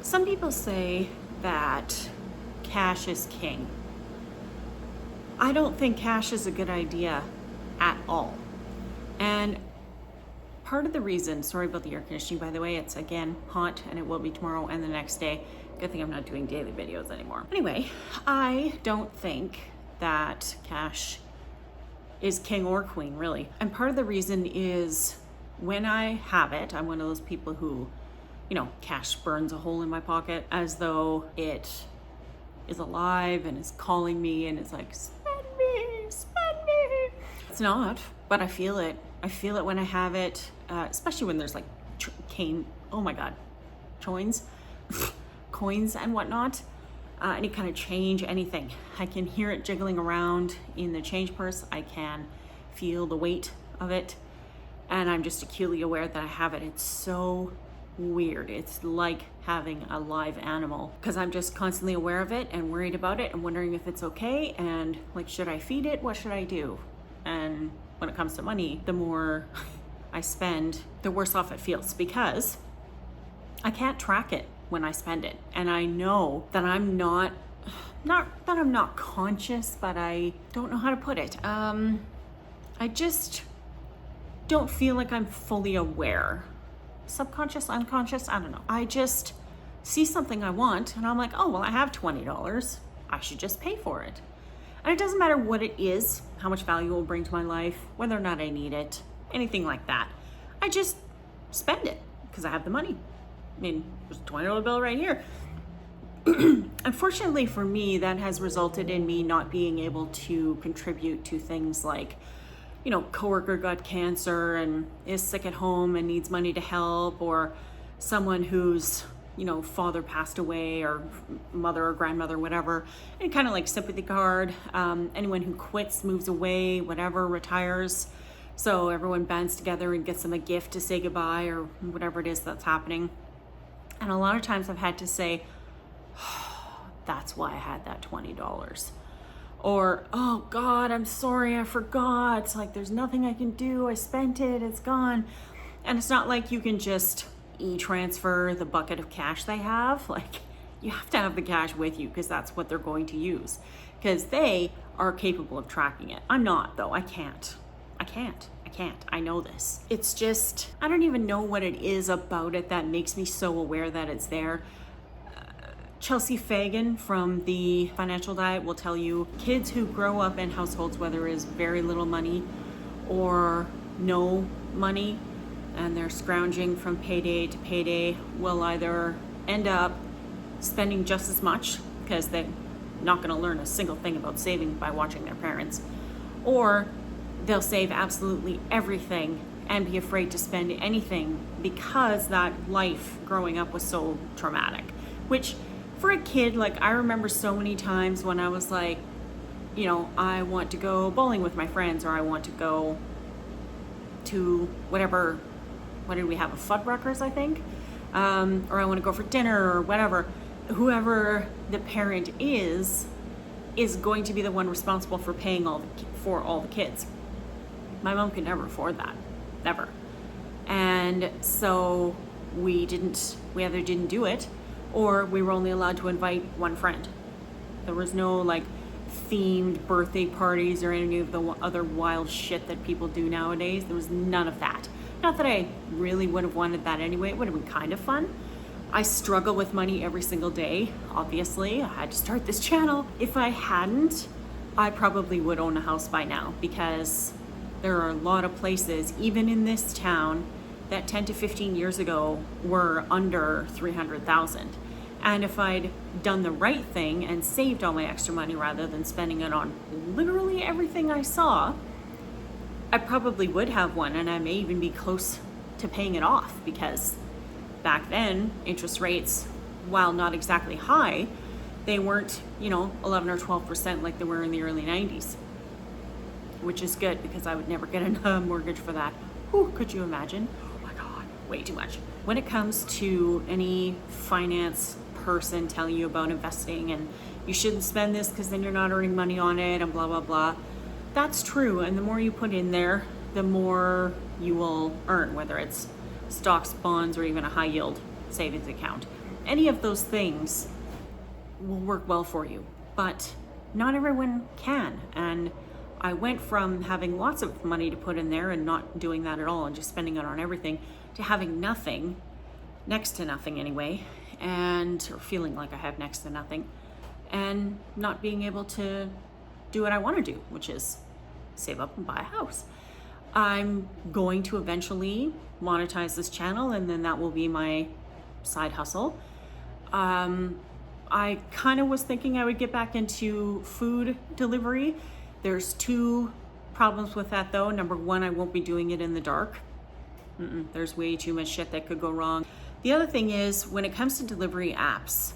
Some people say that cash is king. I don't think cash is a good idea at all. And part of the reason, sorry about the air conditioning, by the way, it's again hot and it will be tomorrow and the next day. Good thing I'm not doing daily videos anymore. Anyway, I don't think that cash is king or queen, really. And part of the reason is when I have it, I'm one of those people who, cash burns a hole in my pocket as though it is alive and is calling me and is like, spend me, spend me. It's not, but I feel it. I feel it when I have it, especially when there's like coins and whatnot. Any kind of change, anything. I can hear it jiggling around in the change purse. I can feel the weight of it. And I'm just acutely aware that I have it. It's so weird. It's like having a live animal because I'm just constantly aware of it and worried about it and wondering if it's okay. And like, should I feed it? What should I do? And when it comes to money, the more I spend, the worse off it feels because I can't track it when I spend it. And I know that I'm not that I'm not conscious, but I don't know how to put it. I just don't feel like I'm fully aware. Subconscious, unconscious, I don't know. I just see something I want and I'm like, oh, well, I have $20. I should just pay for it. And it doesn't matter what it is, how much value it will bring to my life, whether or not I need it, anything like that. I just spend it because I have the money. I mean, there's a $20 bill right here. Unfortunately for me, that has resulted in me not being able to contribute to things like, coworker got cancer and is sick at home and needs money to help, or someone whose, father passed away, or mother or grandmother, whatever, and kind of like sympathy card. Anyone who quits, moves away, whatever, retires. So everyone bands together and gets them a gift to say goodbye or whatever it is that's happening. And a lot of times I've had to say, oh, that's why I had that $20. Or, oh God, I'm sorry, I forgot. It's like, there's nothing I can do. I spent it, it's gone. And it's not like you can just e-transfer the bucket of cash they have. Like, you have to have the cash with you because that's what they're going to use. Because they are capable of tracking it. I'm not, though. I can't. I know this. It's just, I don't even know what it is about it that makes me so aware that it's there. Chelsea Fagan from the Financial Diet will tell you kids who grow up in households where there is very little money or no money and they're scrounging from payday to payday will either end up spending just as much because they're not going to learn a single thing about saving by watching their parents, or they'll save absolutely everything and be afraid to spend anything because that life growing up was so traumatic. Which for a kid, like, I remember so many times when I was like, I want to go bowling with my friends, or I want to go to whatever, what did we have, a Fuddruckers, I think? Or I want to go for dinner or whatever. Whoever the parent is going to be the one responsible for paying for all the kids. My mom could never afford that, never. And so we either didn't do it, or we were only allowed to invite one friend. There was no like themed birthday parties or any of the other wild shit that people do nowadays. There was none of that. Not that I really would have wanted that anyway. It would have been kind of fun. I struggle with money every single day, obviously. I had to start this channel. If I hadn't, I probably would own a house by now, because there are a lot of places, even in this town, that 10 to 15 years ago were under 300,000. And if I'd done the right thing and saved all my extra money rather than spending it on literally everything I saw, I probably would have one, and I may even be close to paying it off, because back then, interest rates, while not exactly high, they weren't, 11 or 12% like they were in the early 90s, which is good because I would never get a mortgage for that. Whew, could you imagine? Oh my God, way too much. When it comes to any finance person telling you about investing and you shouldn't spend this because then you're not earning money on it and blah, blah, blah, that's true. And the more you put in there, the more you will earn, whether it's stocks, bonds, or even a high yield savings account. Any of those things will work well for you, but not everyone can. And I went from having lots of money to put in there and not doing that at all and just spending it on everything, to having nothing, next to nothing anyway, or feeling like I have next to nothing, and not being able to do what I want to do, which is save up and buy a house. I'm going to eventually monetize this channel, and then that will be my side hustle. I kind of was thinking I would get back into food delivery. There's two problems with that though. Number one, I won't be doing it in the dark. There's way too much shit that could go wrong. The other thing is, when it comes to delivery apps,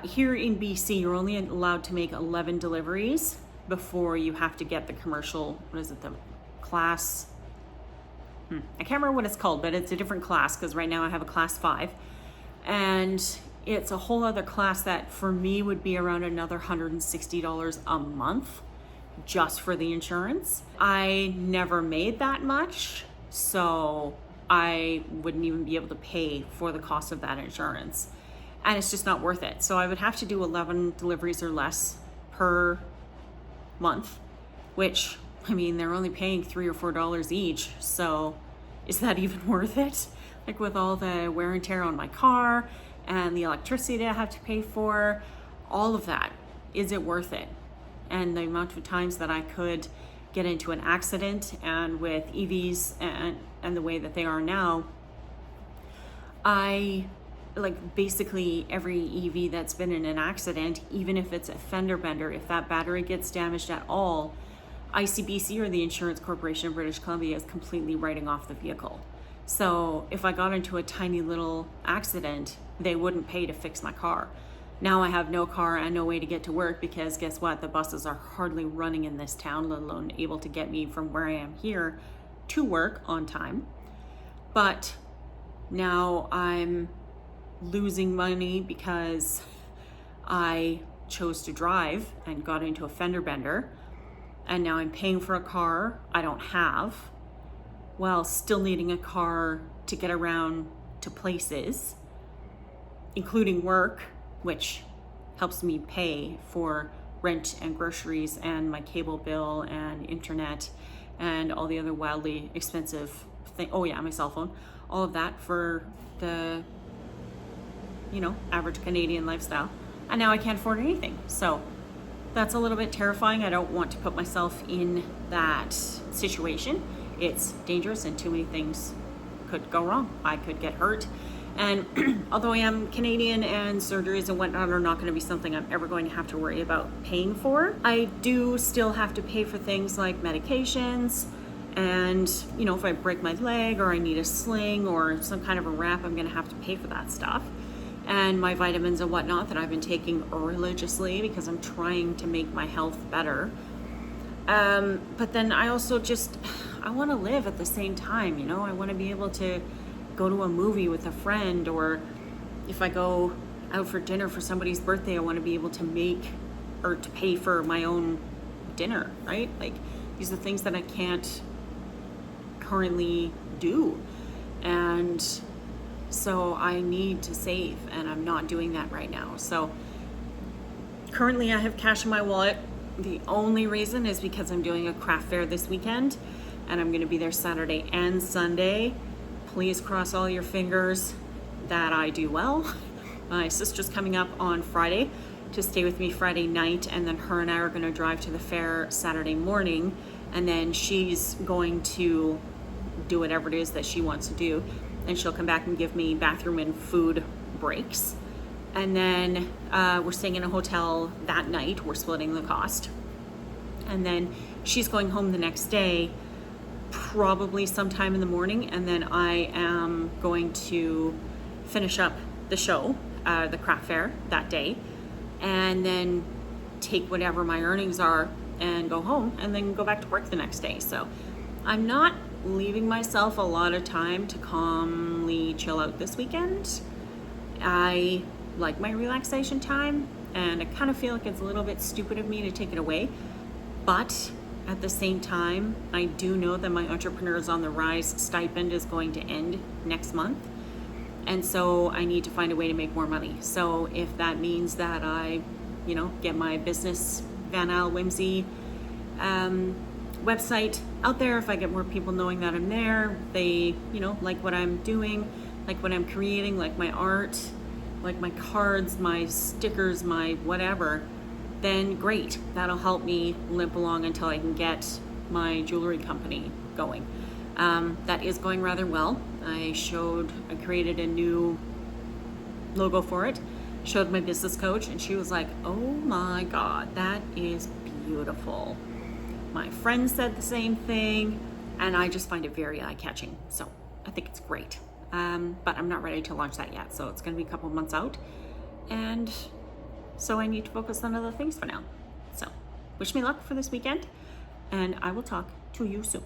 here in BC, you're only allowed to make 11 deliveries before you have to get the commercial, the class? I can't remember what it's called, but it's a different class, because right now I have a class 5. And it's a whole other class that for me would be around another $160 a month just for the insurance. I never made that much, so I wouldn't even be able to pay for the cost of that insurance. And it's just not worth it. So I would have to do 11 deliveries or less per month, which, I mean, they're only paying $3 or $4 each. So is that even worth it? Like, with all the wear and tear on my car and the electricity that I have to pay for, all of that, is it worth it? And the amount of times that I could get into an accident, and with EVs and the way that they are now, basically every EV that's been in an accident, even if it's a fender bender, if that battery gets damaged at all, ICBC, or the Insurance Corporation of British Columbia, is completely writing off the vehicle. So if I got into a tiny little accident, they wouldn't pay to fix my car. Now I have no car and no way to get to work, because guess what? The buses are hardly running in this town, let alone able to get me from where I am here to work on time. But now I'm losing money because I chose to drive and got into a fender bender, and now I'm paying for a car I don't have, while still needing a car to get around to places, including work, which helps me pay for rent and groceries and my cable bill and internet and all the other wildly expensive things. Oh yeah, my cell phone, all of that for the, average Canadian lifestyle. And now I can't afford anything. So that's a little bit terrifying. I don't want to put myself in that situation. It's dangerous, and too many things could go wrong. I could get hurt. And although I am Canadian and surgeries and whatnot are not going to be something I'm ever going to have to worry about paying for, I do still have to pay for things like medications. And, if I break my leg or I need a sling or some kind of a wrap, I'm going to have to pay for that stuff. And my vitamins and whatnot that I've been taking religiously because I'm trying to make my health better. But then I also I want to live at the same time, I want to be able to go to a movie with a friend, or if I go out for dinner for somebody's birthday, I want to be able to make or to pay for my own dinner, right? Like, these are things that I can't currently do. And so I need to save, and I'm not doing that right now. So currently I have cash in my wallet. The only reason is because I'm doing a craft fair this weekend, and I'm going to be there Saturday and Sunday. Please cross all your fingers that I do well. My sister's coming up on Friday to stay with me Friday night, and then her and I are going to drive to the fair Saturday morning, and then she's going to do whatever it is that she wants to do, and she'll come back and give me bathroom and food breaks. And then we're staying in a hotel that night. We're splitting the cost. And then she's going home the next day, probably sometime in the morning. And then I am going to finish up the show, the craft fair that day, and then take whatever my earnings are and go home, and then go back to work the next day. So I'm not leaving myself a lot of time to calmly chill out this weekend. I like my relaxation time, and I kind of feel like it's a little bit stupid of me to take it away. But at the same time, I do know that my Entrepreneurs on the Rise stipend is going to end next month. And so I need to find a way to make more money. So if that means that I, get my business Van Al Whimsy website out there, if I get more people knowing that I'm there, they, like what I'm doing, like what I'm creating, like my art, like my cards, my stickers, my whatever, then great. That'll help me limp along until I can get my jewelry company going. That is going rather well. I created a new logo for it, showed my business coach, and she was like, oh my God, that is beautiful. My friend said the same thing, and I just find it very eye-catching. So I think it's great. But I'm not ready to launch that yet. So it's going to be a couple months out. And so I need to focus on other things for now. So wish me luck for this weekend, and I will talk to you soon.